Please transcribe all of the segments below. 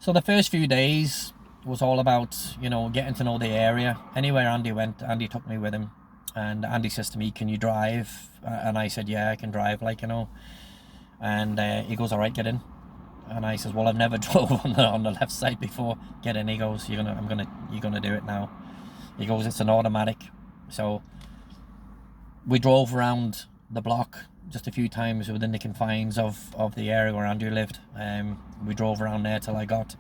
So the first few days was all about, getting to know the area. Anywhere Andy went, Andy took me with him. And Andy says to me, "Can you drive?" And I said, "Yeah, I can drive, And he goes, "All right, get in." And I says, "Well, I've never drove on the left side before." "Get in." He goes, "You're gonna do it now." He goes, "It's an automatic." So we drove around the block just a few times within the confines of the area where Andrew lived. We drove around there till I got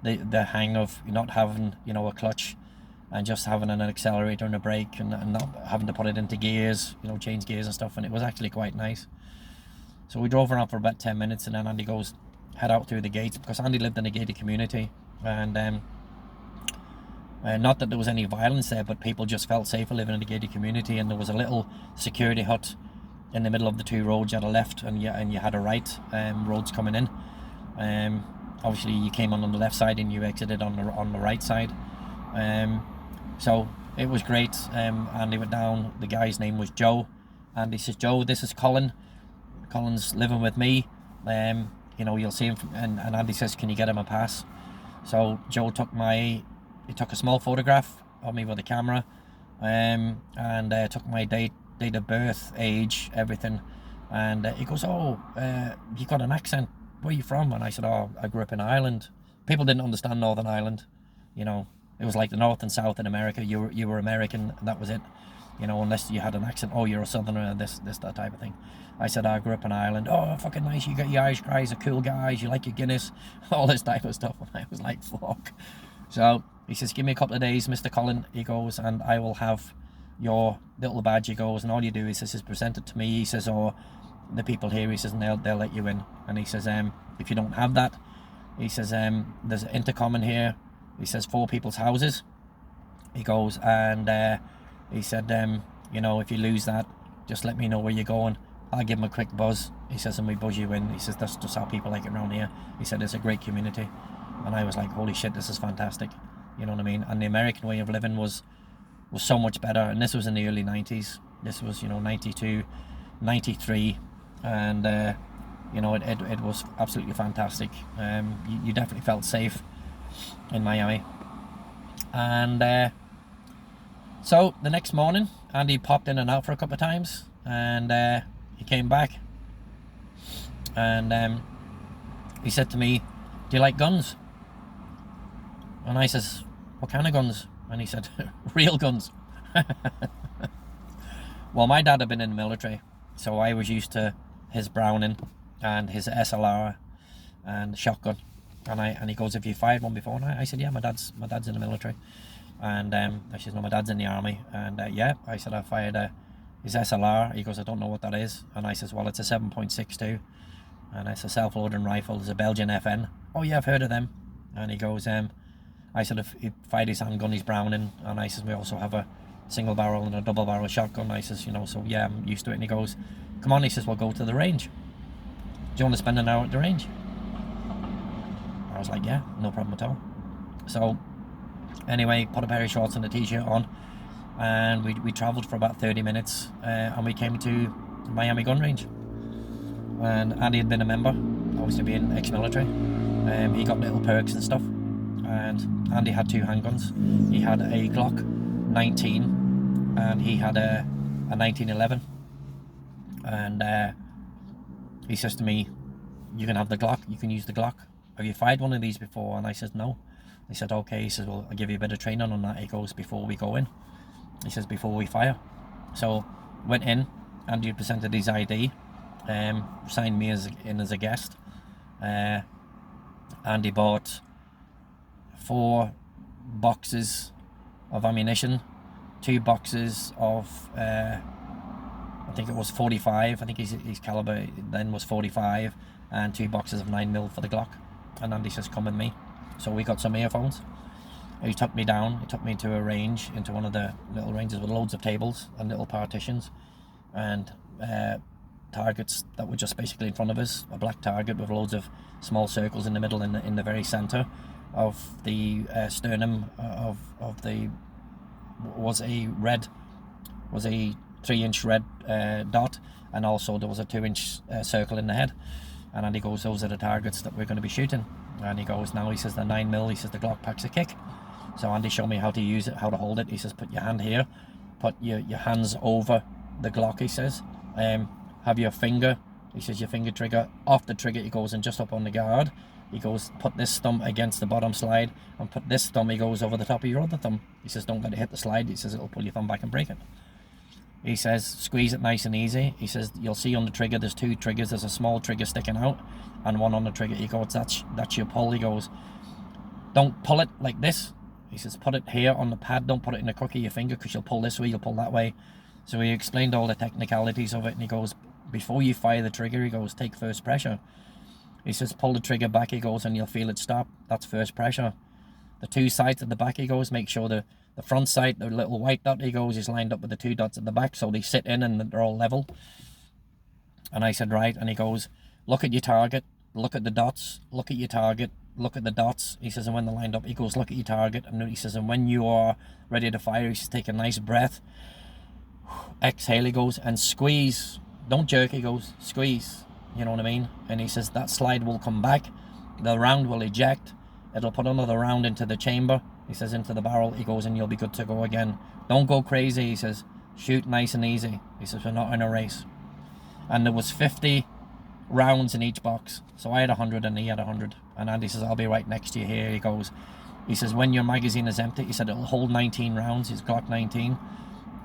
the hang of not having, a clutch and just having an accelerator and a brake and not having to put it into gears, change gears and stuff. And it was actually quite nice. So we drove around for about 10 minutes and then Andy goes, "Head out through the gates," because Andy lived in a gated community. And not that there was any violence there, but people just felt safer living in a gated community. And there was a little security hut in the middle of the two roads. You had a left and you had a right roads coming in. Obviously you came on the left side and you exited on the right side. So it was great. Andy went down. The guy's name was Joe. And he says, "Joe, this is Colin. Colin's living with me. You'll see him." And Andy says, "Can you get him a pass?" So Joe took a small photograph of me with a camera, and took my date of birth, age, everything. And he goes, "Oh, you got an accent. Where are you from?" And I said, "Oh, I grew up in Ireland." People didn't understand Northern Ireland. It was like the North and South in America. You were American, and that was it. Unless you had an accent, "Oh, you're a Southerner," that type of thing. I said, "I grew up in Ireland." "Oh, fucking nice. You got your Irish guys are cool guys. You like your Guinness," all this type of stuff. And I was like, "Fuck." So he says, "Give me a couple of days, Mr. Colin," he goes, "and I will have your little badge," he goes, "and all you do is present it to me," he says, "or the people here," he says, "and they'll let you in." And he says, "If you don't have that," he says, "there's an intercom in here," he says, "4 people's houses," he goes, and he said, "If you lose that, just let me know where you're going. I'll give him a quick buzz," he says, "and we buzz you in." He says, "That's just how people like it around here." He said, "It's a great community." And I was like, "Holy shit, this is fantastic." You know what I mean? And the American way of living was so much better. And this was in the early 90s. This was, 92, 93. And, it was absolutely fantastic. You definitely felt safe in Miami. And so the next morning, Andy popped in and out for a couple of times. And he came back. And he said to me, "Do you like guns?" And I says, "What kind of guns?" And he said, "Real guns." Well, my dad had been in the military, so I was used to his Browning and his SLR and shotgun. And he goes, "Have you fired one before?" And I said, "Yeah, my dad's in the military." And I said, "No, my dad's in the army." And yeah, I said, "I fired his SLR." He goes, "I don't know what that is." And I says, "Well, it's a 7.62, and it's a self-loading rifle. It's a Belgian FN." "Oh yeah, I've heard of them." And he goes, I said, "If he fired his handgun, he's Browning." And I says, "We also have a single barrel and a double barrel shotgun." I says, "So yeah, I'm used to it." And he goes, "Come on," he says, "we'll go to the range. Do you want to spend an hour at the range?" I was like, "Yeah, no problem at all." So anyway, put a pair of shorts and a t-shirt on, and we travelled for about 30 minutes, and we came to Miami gun range. And Andy had been a member, obviously being ex-military. He got little perks and stuff. And Andy had 2 handguns. He had a Glock 19 and he had a 1911. And he says to me, "You can have the Glock, you can use the Glock. Have you fired one of these before?" And I said, "No." He said, "Okay." He says, "Well, I'll give you a bit of training on that." He goes, "Before we go in." He says, "Before we fire." So went in, Andy presented his ID, signed me as a guest. Andy bought 4 boxes of ammunition, 2 boxes of I think it was 45. I think his caliber then was 45, and 2 boxes of 9mm for the Glock. And Andy says, "Come with me." So we got some earphones. He took me down. He took me into a range, into one of the little ranges with loads of tables and little partitions, and targets that were just basically in front of us. A black target with loads of small circles in the middle, in the very center of the sternum of the was a 3-inch red dot, and also there was a 2-inch circle in the head. And Andy goes, "Those are the targets that we're going to be shooting." And he goes, now, he says, the 9mm, he says, the Glock packs a kick. So Andy showed me how to use it, how to hold it. He says, put your hand here, put your hands over the Glock, he says. Have your finger, he says, your finger trigger off the trigger, he goes, and just up on the guard. He goes, put this thumb against the bottom slide, and put this thumb, he goes, over the top of your other thumb. He says, don't let it hit the slide. He says, it'll pull your thumb back and break it. He says, squeeze it nice and easy. He says, you'll see on the trigger, there's 2 triggers. There's a small trigger sticking out, and one on the trigger. He goes, that's your pull. He goes, don't pull it like this. He says, put it here on the pad. Don't put it in the crook of your finger, because you'll pull this way, you'll pull that way. So he explained all the technicalities of it, and he goes, before you fire the trigger, he goes, take first pressure. He says, pull the trigger back, he goes, and you'll feel it stop. That's first pressure. The 2 sides at the back, he goes, make sure the front side, the little white dot, he goes, is lined up with the 2 dots at the back, so they sit in and they're all level. And I said, right. And he goes, look at your target, look at the dots, look at your target, look at the dots. He says, and when they're lined up, he goes, look at your target. And he says, and when you are ready to fire, he says, take a nice breath, exhale, he goes, and squeeze. Don't jerk, he goes, squeeze. You know what I mean? And he says, that slide will come back, the round will eject, it'll put another round into the chamber, he says, into the barrel. He goes, and you'll be good to go again. Don't go crazy, he says, shoot nice and easy. He says, we're not in a race. And there was 50 rounds in each box, so I had 100 and he had 100. And Andy says, I'll be right next to you here. He goes, he says, when your magazine is empty, he said, it'll hold 19 rounds, his Glock 19.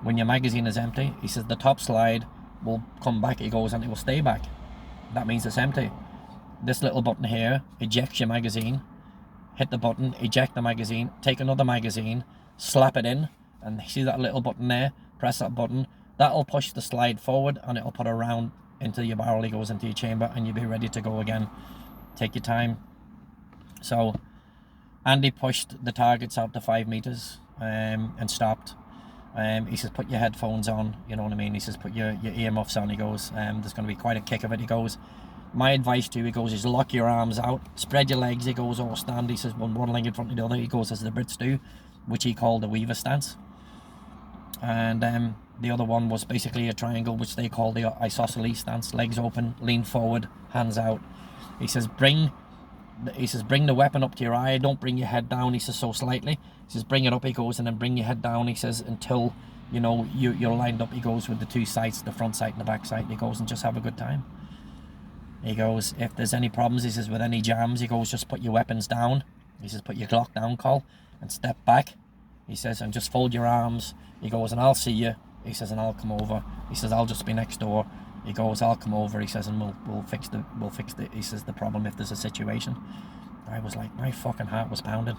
When your magazine is empty, he says, the top slide will come back, he goes, and it will stay back. That means it's empty. This little button here ejects your magazine. Hit the button, eject the magazine, take another magazine, slap it in, and see that little button there? Press that button. That'll push the slide forward, and it'll put a round into your barrel. He goes, into your chamber, and you'll be ready to go again. Take your time. So Andy pushed the targets out to 5 meters and stopped. He says, put your headphones on, you know what I mean? He says, put your earmuffs on. He goes, there's going to be quite a kick of it. He goes, my advice to you, he goes, is lock your arms out, spread your legs, he goes, or stand. He says, one leg in front of the other, he goes, as the Brits do, which he called the Weaver stance. And the other one was basically a triangle, which they call the isosceles stance, legs open, lean forward, hands out. He says, bring the weapon up to your eye, don't bring your head down, he says, so slightly. He says, bring it up, he goes, and then bring your head down, he says, until, you know, you're lined up, he goes, with the 2 sides, the front sight and the back sight. He goes, and just have a good time. He goes, if there's any problems, he says, with any jams, he goes, just put your weapons down. He says, put your Glock down, Col, and step back. He says, and just fold your arms. He goes, and I'll see you. He says, and I'll come over. He says, I'll just be next door. He goes, I'll come over. He says, and we'll fix the he says, the problem if there's a situation. I was like, my fucking heart was pounding.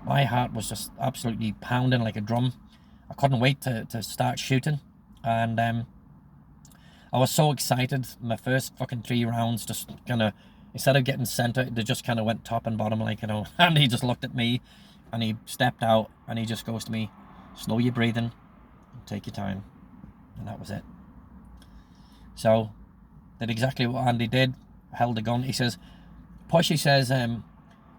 My heart was just absolutely pounding like a drum. I couldn't wait to start shooting. And I was so excited. My first fucking 3 rounds just kind of, instead of getting center, they just kind of went top and bottom, like, you know. And he just looked at me, and he stepped out, and he just goes to me, slow your breathing, take your time. And that was it. So, did exactly what Andy did, held the gun. He says, push, he says,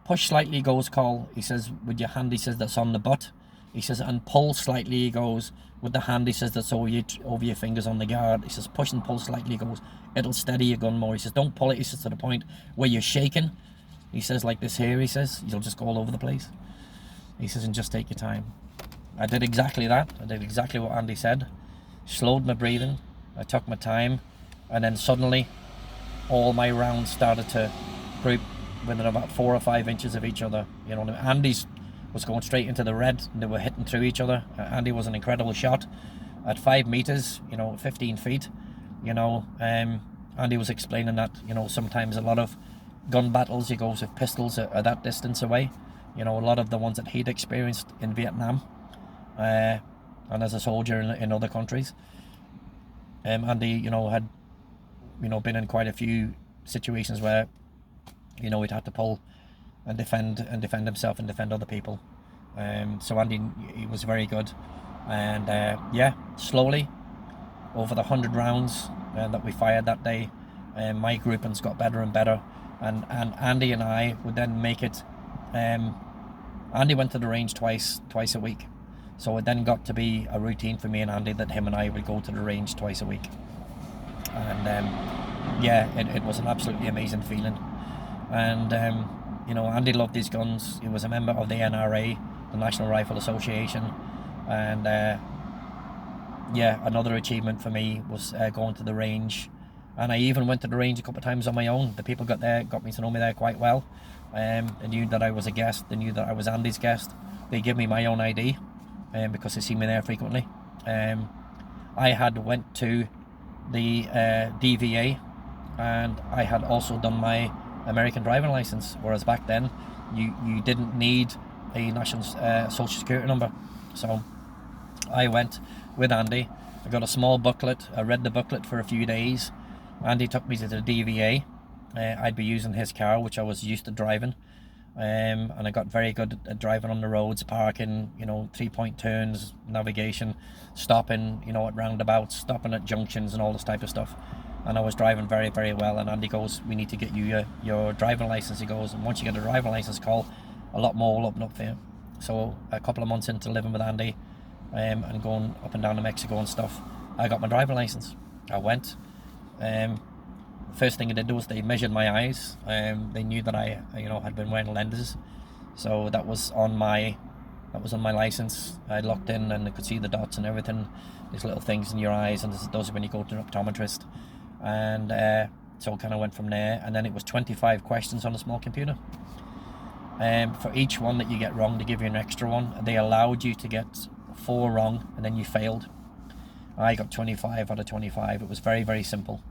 push slightly, goes, Col. He says, with your hand, he says, that's on the butt. He says, and pull slightly, he goes, with the hand, he says, that's over your fingers on the guard. He says, push and pull slightly, he goes, it'll steady your gun more. He says, don't pull it, he says, to the point where you're shaking. He says, like this here, he says, you'll just go all over the place. He says, and just take your time. I did exactly that. I did exactly what Andy said. Slowed my breathing. I took my time. And then suddenly, all my rounds started to group within about 4 or 5 inches of each other. You know what I mean? Andy's was going straight into the red, and they were hitting through each other. Andy was an incredible shot at 5 meters, you know, 15 feet. You know, Andy was explaining that, you know, sometimes a lot of gun battles, he goes, with pistols are that distance away. You know, a lot of the ones that he'd experienced in Vietnam and as a soldier in other countries. Andy, you know, had, you know, been in quite a few situations where, you know, he'd had to pull and defend himself and defend other people. So Andy, he was very good. And yeah, slowly, over the 100 rounds that we fired that day, my groupings got better and better. And Andy and I would then make it, Andy went to the range twice a week. So it then got to be a routine for me and Andy that him and I would go to the range twice a week. And yeah, it was an absolutely amazing feeling. And You know, Andy loved his guns. He was a member of the NRA, the National Rifle Association, and yeah, another achievement for me was going to the range. And I even went to the range a couple of times on my own. The people got me to know me there quite well. They knew that I was a guest. They knew that I was Andy's guest. They gave me my own ID because they see me there frequently. I had went to the DVA, and I had also done my American driving license, whereas back then you didn't need a national social security number. So I went with Andy. I got a small booklet. I read the booklet for a few days. Andy took me to the DVA. I'd be using his car, which I was used to driving, and I got very good at driving on the roads, parking, you know, 3-point turns, navigation, stopping, you know, at roundabouts, stopping at junctions and all this type of stuff. And I was driving very, very well. And Andy goes, we need to get you your driving license. He goes, and once you get a driving license, call, a lot more will open up for you. So a couple of months into living with Andy, and going up and down to Mexico and stuff, I got my driving license. I went. First thing I did was they measured my eyes. They knew that I, you know, had been wearing lenses, so that was on my license. I locked in and I could see the dots and everything. These little things in your eyes, and those are when you go to an optometrist. And so kind of went from there. And then it was 25 questions on a small computer. For each one that you get wrong, they give you an extra one. They allowed you to get 4 wrong, and then you failed. I got 25 out of 25. It was very, very simple.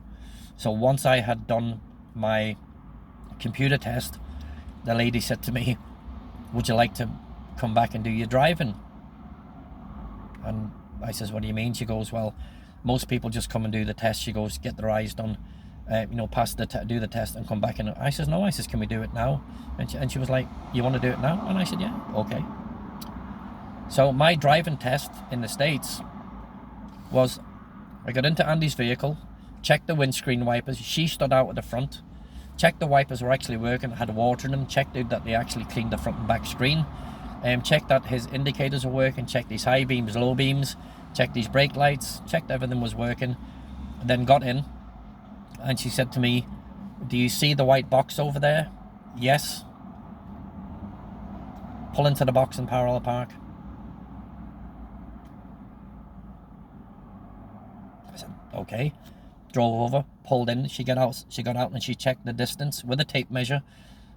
So once I had done my computer test, the lady said to me, would you like to come back and do your driving? And I says, what do you mean? She goes, well, most people just come and do the test. She goes, get their eyes done, you know, pass do the test and come back. And I says, no. I says, can we do it now? And she was like, you want to do it now? And I said, yeah, okay. So my driving test in the States was, I got into Andy's vehicle, checked the windscreen wipers. She stood out at the front, checked the wipers were actually working, had water in them, checked that they actually cleaned the front and back screen, checked that his indicators were working, checked his high beams, low beams, checked his brake lights, checked everything was working, and then got in. And she said to me, do you see the white box over there? Yes. Pull into the box and parallel park. I said, okay. Drove over, pulled in. She got out and she checked the distance with a tape measure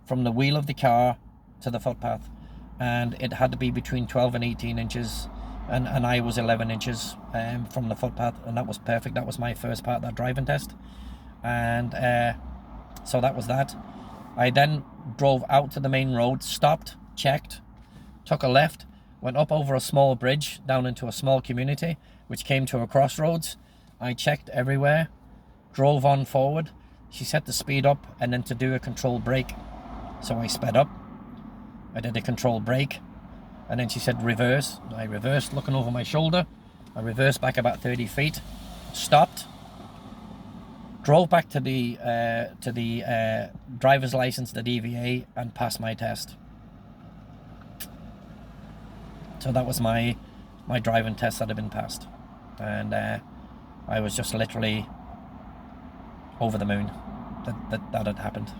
from the wheel of the car to the footpath, and it had to be between 12 and 18 inches, and I was 11 inches from the footpath, and that was perfect. That was my first part of that driving test. And so that was that. I then drove out to the main road, stopped, checked, took a left, went up over a small bridge down into a small community, which came to a crossroads. I checked everywhere, drove on forward. She set the speed up and then to do a controlled brake. So I sped up. I did a controlled brake, and then she said reverse. I reversed, looking over my shoulder. I reversed back about 30 feet, stopped, drove back to the driver's license, the DVA, and passed my test. So that was my driving test that had been passed, and I was just literally over the moon that had happened.